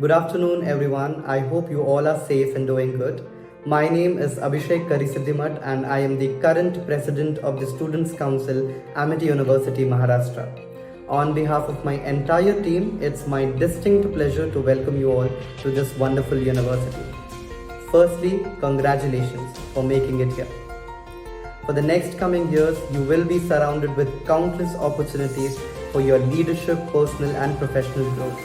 Good afternoon, everyone. I hope you all are safe and doing good. My name is Abhishek Karisiddhimat, and I am the current president of the Students' Council, Amity University, Maharashtra. On behalf of my entire team, it's my distinct pleasure to welcome you all to this wonderful university. Firstly, congratulations for making it here. For the next coming years, you will be surrounded with countless opportunities for your leadership, personal, and professional growth.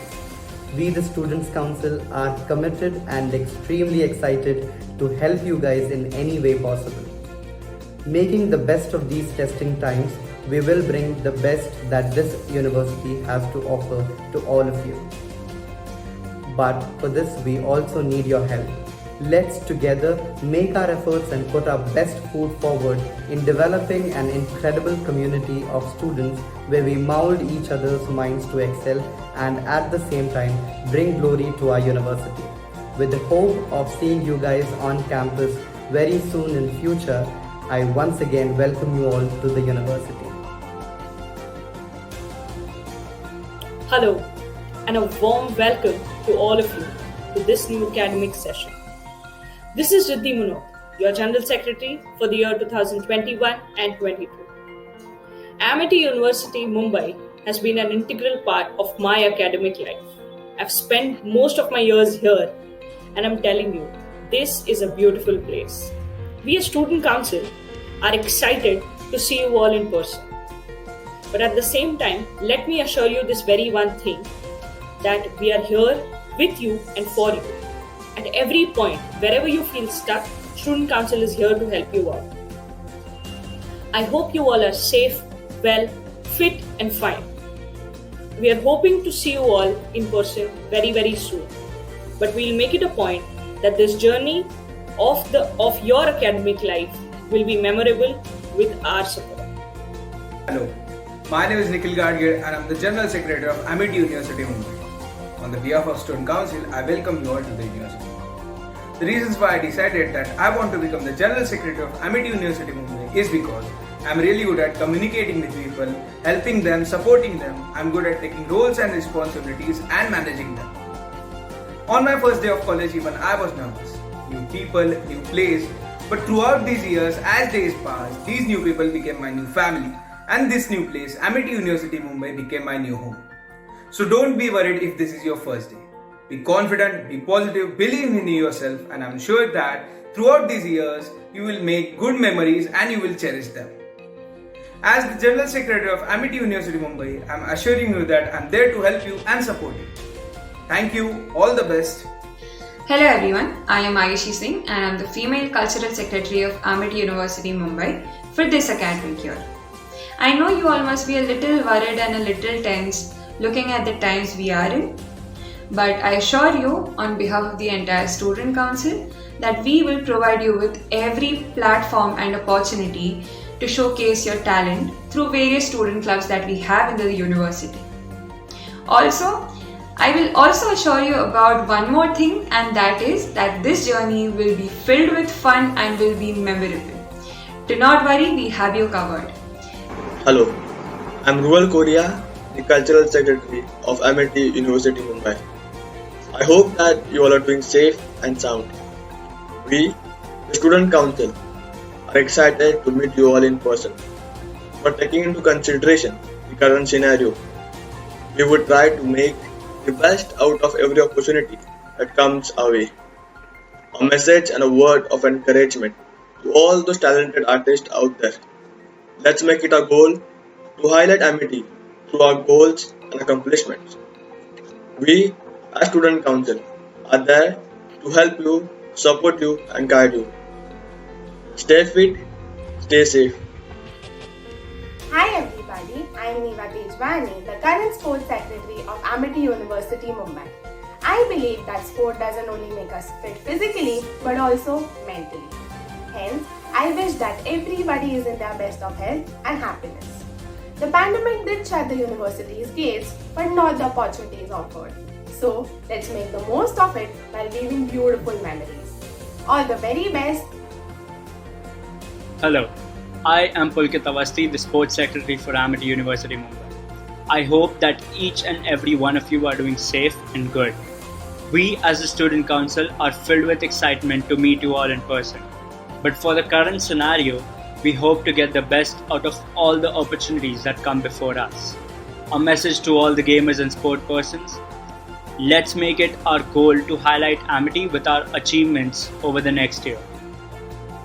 We, the Students' Council, are committed and extremely excited to help you guys in any way possible. Making the best of these testing times, we will bring the best that this university has to offer to all of you. But for this, we also need your help. Let's together make our efforts and put our best foot forward in developing an incredible community of students where we mold each other's minds to excel and at the same time bring glory to our university. With the hope of seeing you guys on campus very soon in future, I once again welcome you all to the university. Hello, and a warm welcome to all of you to this new academic session. This is Riddhi Munot, your General Secretary for the year 2021 and 22. Amity University, Mumbai has been an integral part of my academic life. I've spent most of my years here, and I'm telling you, this is a beautiful place. We as Student Council are excited to see you all in person. But at the same time, let me assure you this very one thing, that we are here with you and for you. At every point, wherever you feel stuck, Student Council is here to help you out. I hope you all are safe, well, fit and fine. We are hoping to see you all in person very, very soon. But we'll make it a point that this journey of your academic life will be memorable with our support. Hello, my name is Nikhil Gadgir and I'm the General Secretary of Amity University, Mumbai. On the behalf of Student Council, I welcome you all to the university. The reasons why I decided that I want to become the General Secretary of Amity University, Mumbai is because I'm really good at communicating with people, helping them, supporting them. I'm good at taking roles and responsibilities and managing them. On my first day of college even I was nervous. New people, new place. But throughout these years, as days passed, these new people became my new family. And this new place, Amity University, Mumbai, became my new home. So don't be worried if this is your first day. Be confident, be positive, believe in yourself, and I'm sure that throughout these years, you will make good memories and you will cherish them. As the General Secretary of Amity University, Mumbai, I'm assuring you that I'm there to help you and support you. Thank you, all the best. Hello everyone, I am Ayushi Singh and I'm the Female Cultural Secretary of Amity University, Mumbai for this academic year. I know you all must be a little worried and a little tense looking at the times we are in, but I assure you on behalf of the entire Student Council that we will provide you with every platform and opportunity to showcase your talent through various student clubs that we have in the university. Also, I will also assure you about one more thing, and that is that this journey will be filled with fun and will be memorable. Do not worry, we have you covered. Hello, I'm Rual Korea, the Cultural Secretary of Amity University, Mumbai. I hope that you all are doing safe and sound. We, the Student Council, are excited to meet you all in person. But taking into consideration the current scenario, we would try to make the best out of every opportunity that comes our way. A message and a word of encouragement to all those talented artists out there. Let's make it a goal to highlight Amity through our goals and accomplishments. We, as Student Council, are there to help you, support you and guide you. Stay fit, stay safe. Hi everybody, I am Neeva Tejwani, the current Sports Secretary of Amity University, Mumbai. I believe that sport doesn't only make us fit physically but also mentally. Hence, I wish that everybody is in their best of health and happiness. The pandemic did shut the university's gates, but not the opportunities offered. So, let's make the most of it while leaving beautiful memories. All the very best. Hello, I am Pulkit Awasthi, the Sports Secretary for Amity University, Mumbai. I hope that each and every one of you are doing safe and good. We as the Student Council are filled with excitement to meet you all in person. But for the current scenario, we hope to get the best out of all the opportunities that come before us. A message to all the gamers and sport persons: let's make it our goal to highlight Amity with our achievements over the next year.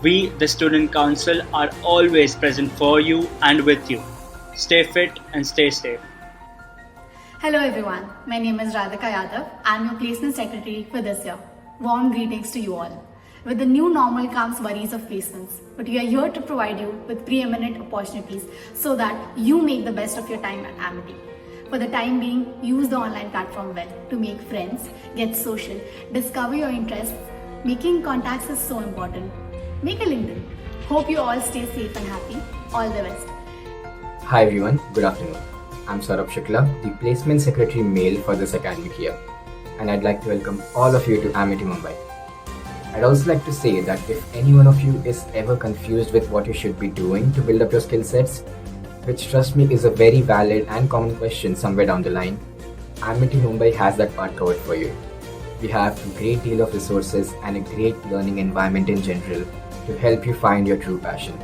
We, the Student Council, are always present for you and with you. Stay fit and stay safe. Hello everyone, my name is Radhika Yadav. I'm your placement secretary for this year. Warm greetings to you all. With the new normal comes worries of placements, but we are here to provide you with preeminent opportunities so that you make the best of your time at Amity. For the time being, use the online platform well to make friends, get social, discover your interests. Making contacts is so important. Make a LinkedIn. Hope you all stay safe and happy. All the best. Hi everyone, good afternoon. I'm Saurabh Shukla, the Placement Secretary Male for this academic year, and I'd like to welcome all of you to Amity Mumbai. I'd also like to say that if any one of you is ever confused with what you should be doing to build up your skill sets, which trust me is a very valid and common question somewhere down the line, Amity Mumbai has that part covered for you. We have a great deal of resources and a great learning environment in general to help you find your true passion.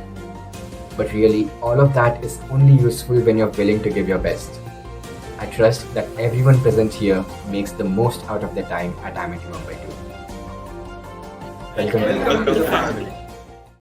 But really, all of that is only useful when you're willing to give your best. I trust that everyone present here makes the most out of their time at Amity Mumbai too. Welcome Welcome to the family.